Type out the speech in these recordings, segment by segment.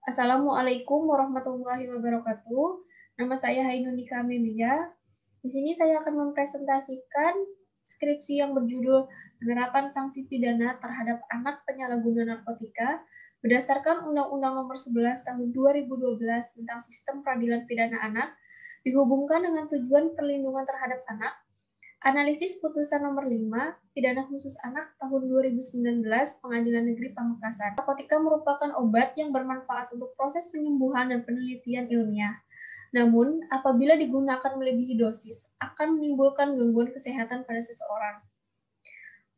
Assalamualaikum warahmatullahi wabarakatuh. Nama saya Hainunika Amelia. Di sini saya akan mempresentasikan skripsi yang berjudul Penerapan Sanksi Pidana Terhadap Anak Penyalahguna Narkotika berdasarkan Undang-Undang Nomor 11 Tahun 2012 tentang Sistem Peradilan Pidana Anak dihubungkan dengan tujuan perlindungan terhadap anak. Analisis Putusan Nomor 5, Pidana Khusus Anak tahun 2019, Pengadilan Negeri Pamekasan. Narkotika merupakan obat yang bermanfaat untuk proses penyembuhan dan penelitian ilmiah. Namun, apabila digunakan melebihi dosis, akan menimbulkan gangguan kesehatan pada seseorang.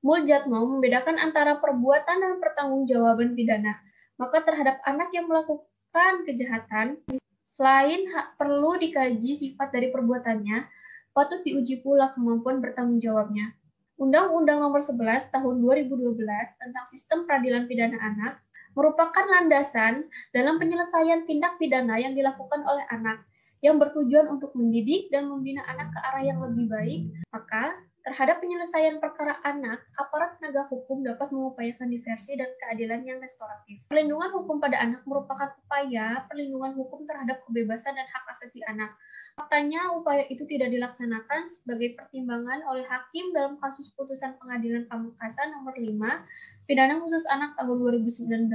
Muljatno membedakan antara perbuatan dan pertanggungjawaban pidana. Maka terhadap anak yang melakukan kejahatan, selain perlu dikaji sifat dari perbuatannya, patut diuji pula kemampuan bertanggung jawabnya. Undang-Undang Nomor 11 Tahun 2012 tentang Sistem Peradilan Pidana Anak merupakan landasan dalam penyelesaian tindak pidana yang dilakukan oleh anak yang bertujuan untuk mendidik dan membina anak ke arah yang lebih baik. Maka, terhadap penyelesaian perkara anak, aparat penegak hukum dapat mengupayakan diversi dan keadilan yang restoratif. Perlindungan hukum pada anak merupakan upaya perlindungan hukum terhadap kebebasan dan hak asasi anak. Faktanya, upaya itu tidak dilaksanakan sebagai pertimbangan oleh hakim dalam kasus putusan Pengadilan Pamekasan Nomor 5, Pidana Khusus Anak tahun 2019.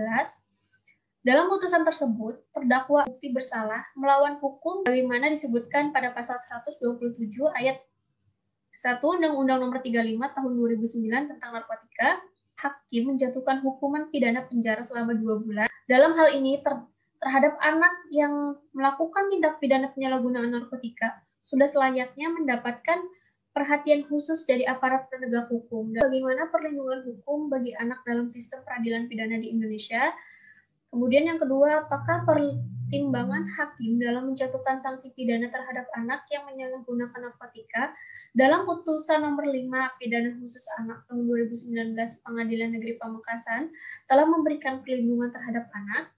Dalam putusan tersebut, terdakwa bukti bersalah melawan hukum bagaimana disebutkan pada pasal 127 ayat 1 Undang-Undang Nomor 35 Tahun 2009 tentang narkotika. Hakim menjatuhkan hukuman pidana penjara selama 2 bulan. Dalam hal ini, terhadap anak yang melakukan tindak pidana penyalahgunaan narkotika sudah selayaknya mendapatkan perhatian khusus dari aparat penegak hukum. Dan bagaimana perlindungan hukum bagi anak dalam sistem peradilan pidana di Indonesia? Kemudian yang kedua, apakah pertimbangan hakim dalam menjatuhkan sanksi pidana terhadap anak yang menyalahgunakan narkotika dalam putusan nomor 5 Pidana Khusus Anak tahun 2019 Pengadilan Negeri Pamekasan telah memberikan perlindungan terhadap anak?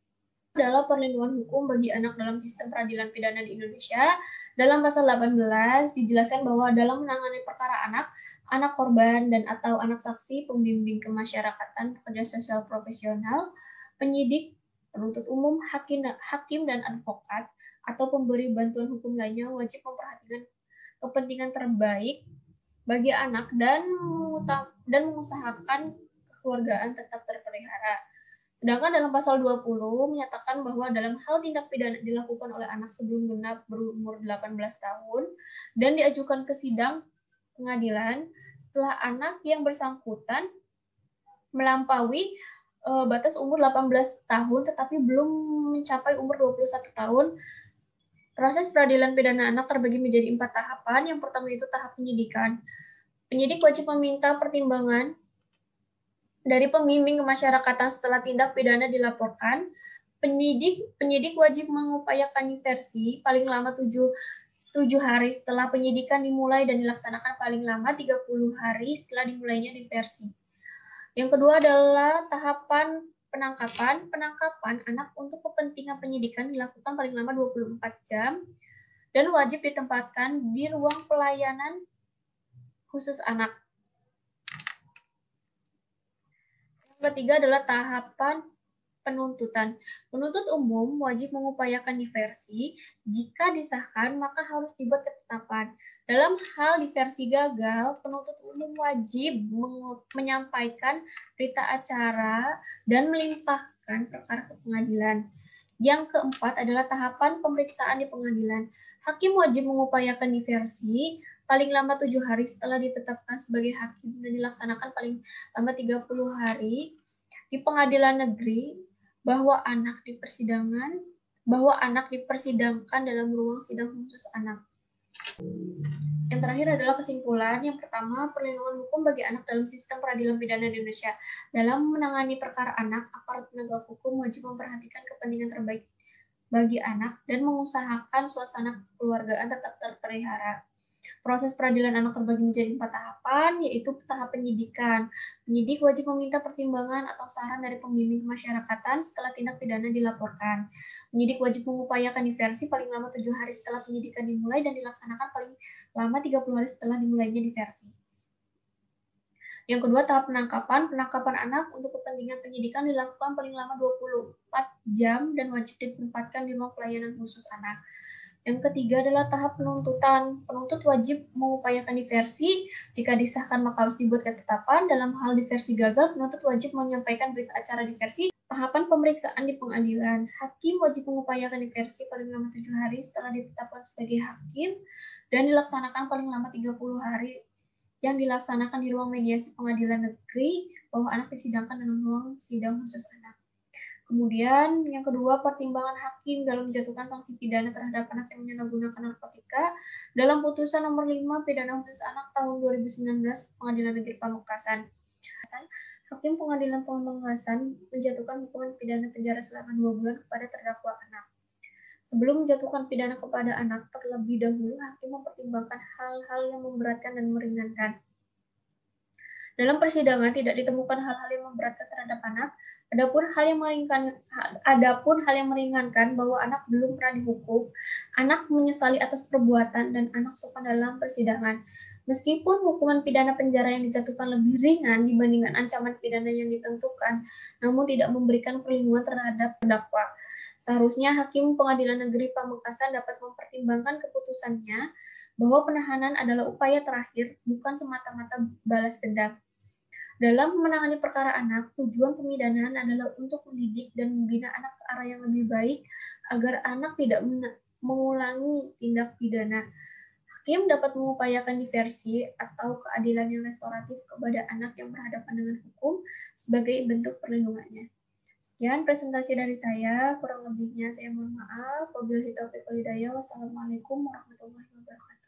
Adalah perlindungan hukum bagi anak dalam sistem peradilan pidana di Indonesia. Dalam pasal 18 dijelaskan bahwa dalam menangani perkara anak, anak korban dan atau anak saksi, pembimbing kemasyarakatan, pekerja sosial profesional, penyidik, penuntut umum, hakim dan advokat, atau pemberi bantuan hukum lainnya wajib memperhatikan kepentingan terbaik bagi anak dan mengusahakan kekeluargaan tetap terpelihara. Sedangkan dalam pasal 20 menyatakan bahwa dalam hal tindak pidana dilakukan oleh anak sebelum genap berumur 18 tahun dan diajukan ke sidang pengadilan setelah anak yang bersangkutan melampaui batas umur 18 tahun tetapi belum mencapai umur 21 tahun. Proses peradilan pidana anak terbagi menjadi 4 tahapan. Yang pertama itu tahap penyidikan. Penyidik wajib meminta pertimbangan dari pembimbing kemasyarakatan setelah tindak pidana dilaporkan. Penyidik wajib mengupayakan diversi paling lama 7 hari setelah penyidikan dimulai dan dilaksanakan paling lama 30 hari setelah dimulainya diversi. Yang kedua adalah tahapan penangkapan. Penangkapan anak untuk kepentingan penyidikan dilakukan paling lama 24 jam dan wajib ditempatkan di ruang pelayanan khusus anak. Yang ketiga adalah tahapan penuntutan. Penuntut umum wajib mengupayakan diversi. Jika disahkan, maka harus dibuat ketetapan. Dalam hal diversi gagal, penuntut umum wajib menyampaikan berita acara dan melimpahkan perkara ke pengadilan. Yang keempat adalah tahapan pemeriksaan di pengadilan. Hakim wajib mengupayakan diversi paling lama 7 hari setelah ditetapkan sebagai hakim dan dilaksanakan paling lama 30 hari di pengadilan negeri bahwa anak dipersidangkan dalam ruang sidang khusus anak. Yang terakhir adalah kesimpulan. Yang pertama, perlindungan hukum bagi anak dalam sistem peradilan pidana di Indonesia. Dalam menangani perkara anak, aparat penegak hukum wajib memperhatikan kepentingan terbaik bagi anak dan mengusahakan suasana kekeluargaan tetap terpelihara. Proses peradilan anak terbagi menjadi 4 tahapan, yaitu tahap penyidikan. Penyidik wajib meminta pertimbangan atau saran dari pembimbing kemasyarakatan setelah tindak pidana dilaporkan. Penyidik wajib mengupayakan diversi paling lama 7 hari setelah penyidikan dimulai dan dilaksanakan paling lama 30 hari setelah dimulainya diversi. Yang kedua, tahap penangkapan. Penangkapan anak untuk kepentingan penyidikan dilakukan paling lama 24 jam dan wajib ditempatkan di ruang pelayanan khusus anak. Yang ketiga adalah tahap penuntutan. Penuntut wajib mengupayakan diversi. Jika disahkan maka harus dibuat ketetapan. Dalam hal diversi gagal, penuntut wajib menyampaikan berita acara diversi. Tahapan pemeriksaan di pengadilan. Hakim wajib mengupayakan diversi paling lama 7 hari setelah ditetapkan sebagai hakim dan dilaksanakan paling lama 30 hari yang dilaksanakan di ruang mediasi pengadilan negeri bahwa anak disidangkan dalam ruang sidang khusus anak. Kemudian yang kedua, pertimbangan hakim dalam menjatuhkan sanksi pidana terhadap anak yang menyalahgunakan narkotika. Dalam putusan nomor 5 pidana khusus anak tahun 2019 Pengadilan Negeri Pamekasan, Hakim Pengadilan Pamekasan menjatuhkan hukuman pidana penjara selama 2 bulan kepada terdakwa anak. Sebelum menjatuhkan pidana kepada anak, terlebih dahulu hakim mempertimbangkan hal-hal yang memberatkan dan meringankan. Dalam persidangan tidak ditemukan hal-hal yang memberatkan terhadap anak. Adapun hal yang meringankan bahwa anak belum pernah dihukum, anak menyesali atas perbuatan, dan anak sopan dalam persidangan. Meskipun hukuman pidana penjara yang dijatuhkan lebih ringan dibandingkan ancaman pidana yang ditentukan, namun tidak memberikan perlindungan terhadap terdakwa. Seharusnya Hakim Pengadilan Negeri Pamekasan dapat mempertimbangkan keputusannya bahwa penahanan adalah upaya terakhir, bukan semata-mata balas dendam. Dalam menangani perkara anak, tujuan pemidanaan adalah untuk mendidik dan membina anak ke arah yang lebih baik agar anak tidak mengulangi tindak pidana. Hakim dapat mengupayakan diversi atau keadilan yang restoratif kepada anak yang berhadapan dengan hukum sebagai bentuk perlindungannya. Sekian presentasi dari saya, kurang lebihnya saya mohon maaf. Wabillahi taufiq wal hidayah. Wassalamualaikum warahmatullahi wabarakatuh.